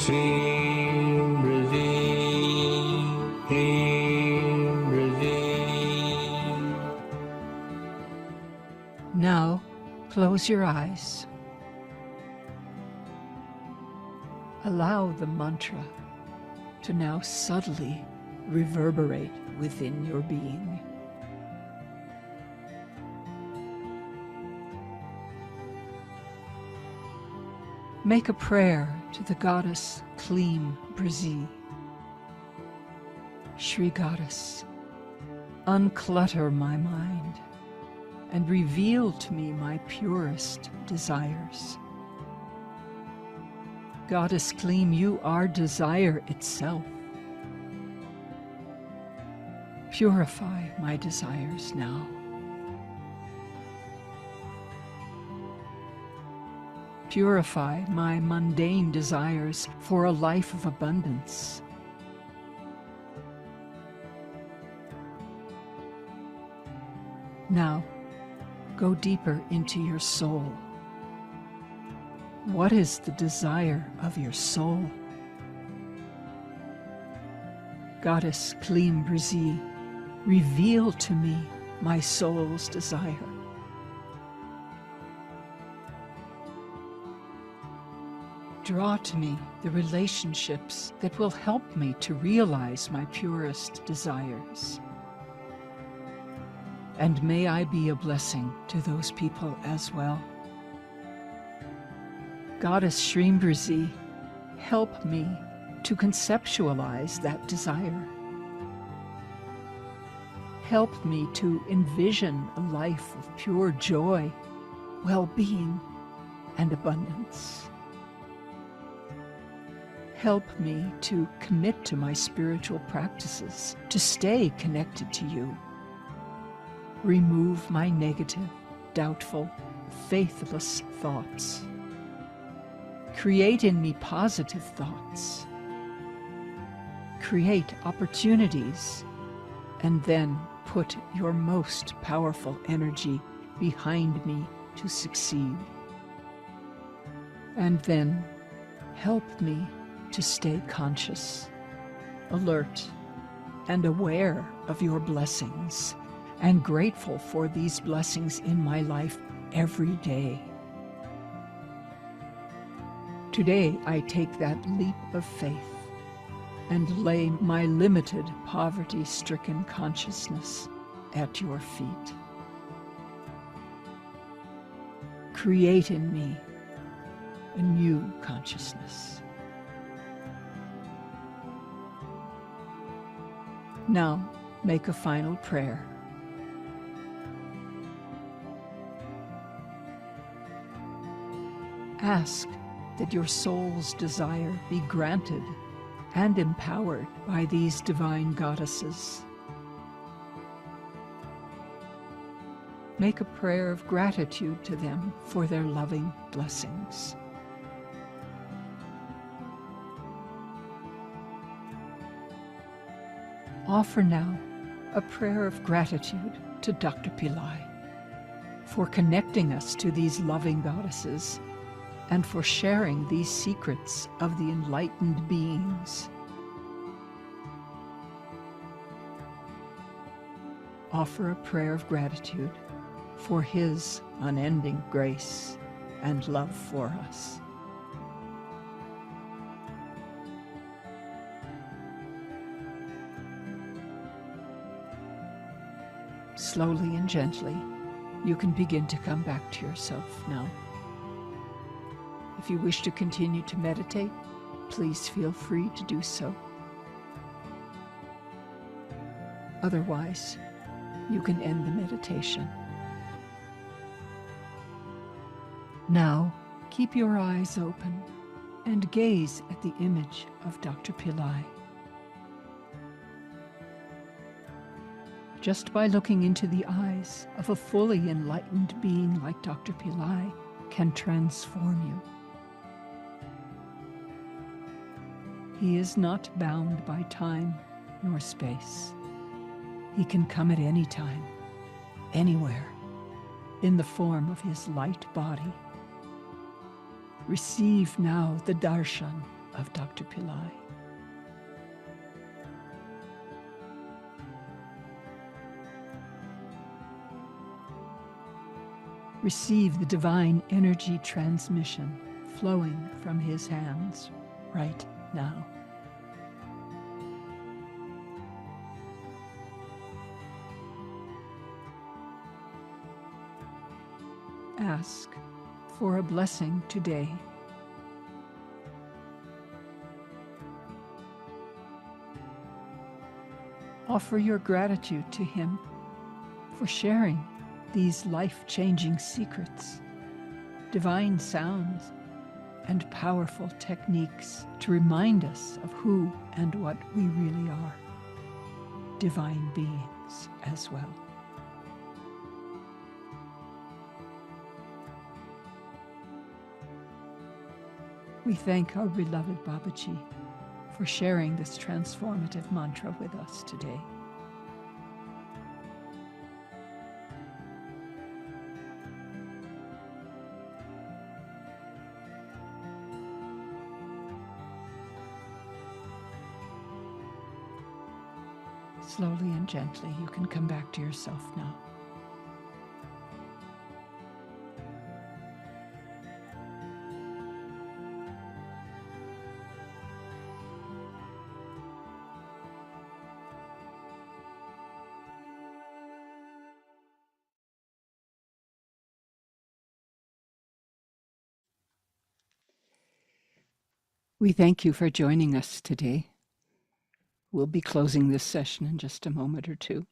Shreem Brzee, Kleem Brzee. Now, close your eyes. Allow the mantra to now subtly reverberate within your being. Make a prayer to the goddess Shreem Brzee. Shri Goddess, unclutter my mind and reveal to me my purest desires. Goddess Kleem, you are desire itself. Purify my desires now. Purify my mundane desires for a life of abundance. Now, go deeper into your soul. What is the desire of your soul? Goddess Shreem Brzee, reveal to me my soul's desire. Draw to me the relationships that will help me to realize my purest desires. And may I be a blessing to those people as well. Goddess Shreem Brzee, help me to conceptualize that desire. Help me to envision a life of pure joy, well-being, and abundance. Help me to commit to my spiritual practices, to stay connected to you. Remove my negative, doubtful, faithless thoughts. Create in me positive thoughts. Create opportunities, and then put your most powerful energy behind me to succeed. And then help me to stay conscious, alert, and aware of your blessings, and grateful for these blessings in my life every day. Today, I take that leap of faith and lay my limited, poverty-stricken consciousness at your feet. Create in me a new consciousness. Now, make a final prayer. Ask that your soul's desire be granted and empowered by these divine goddesses. Make a prayer of gratitude to them for their loving blessings. Offer now a prayer of gratitude to Dr. Pillai for connecting us to these loving goddesses and for sharing these secrets of the enlightened beings. Offer a prayer of gratitude for his unending grace and love for us. Slowly and gently, you can begin to come back to yourself now. If you wish to continue to meditate, please feel free to do so. Otherwise, you can end the meditation. Now, keep your eyes open and gaze at the image of Dr. Pillai. Just by looking into the eyes of a fully enlightened being like Dr. Pillai can transform you. He is not bound by time nor space. He can come at any time, anywhere, in the form of his light body. Receive now the darshan of Dr. Pillai. Receive the divine energy transmission flowing from his hands right now. Ask for a blessing today. Offer your gratitude to him for sharing these life-changing secrets, divine sounds, and powerful techniques to remind us of who and what we really are, divine beings as well. We thank our beloved Babaji for sharing this transformative mantra with us today. Slowly and gently, you can come back to yourself now. We thank you for joining us today. We'll be closing this session in just a moment or two.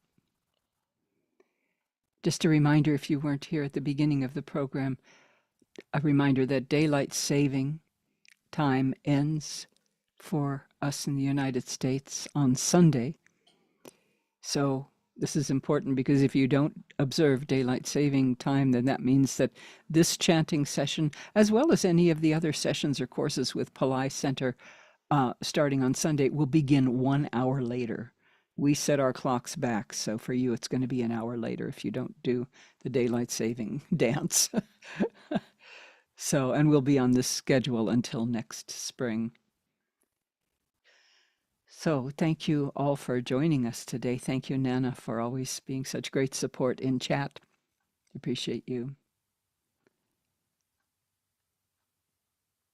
Just a reminder, if you weren't here at the beginning of the program, a reminder that daylight saving time ends for us in the United States on Sunday. So this is important because if you don't observe daylight saving time, then that means that this chanting session, as well as any of the other sessions or courses with Pillai Center starting on Sunday, will begin 1 hour later. We set our clocks back, so for you it's going to be an hour later if you don't do the daylight saving dance. So, and we'll be on this schedule until next spring. So thank you all for joining us today. Thank you, Nana, for always being such great support in chat. Appreciate you.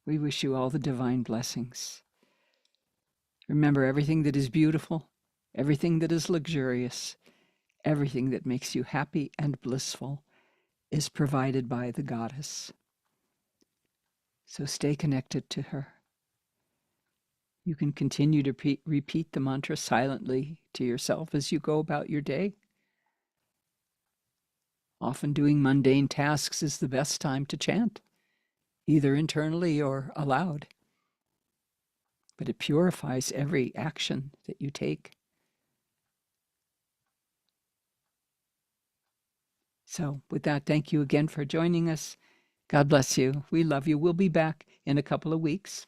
We wish you all the divine blessings. Remember, everything that is beautiful, everything that is luxurious, everything that makes you happy and blissful is provided by the goddess. So stay connected to her. You can continue to repeat the mantra silently to yourself as you go about your day. Often doing mundane tasks is the best time to chant, either internally or aloud. But it purifies every action that you take. So with that, thank you again for joining us. God bless you. We love you. We'll be back in a couple of weeks.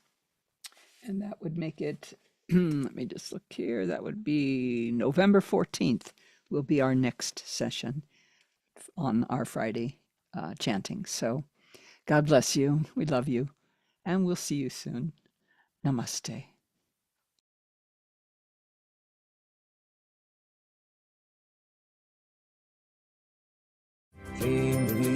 And that would make it, let me just look here, that would be November 14th will be our next session on our Friday chanting. So God bless you. We love you. And we'll see you soon. Namaste. Shreem Brzee.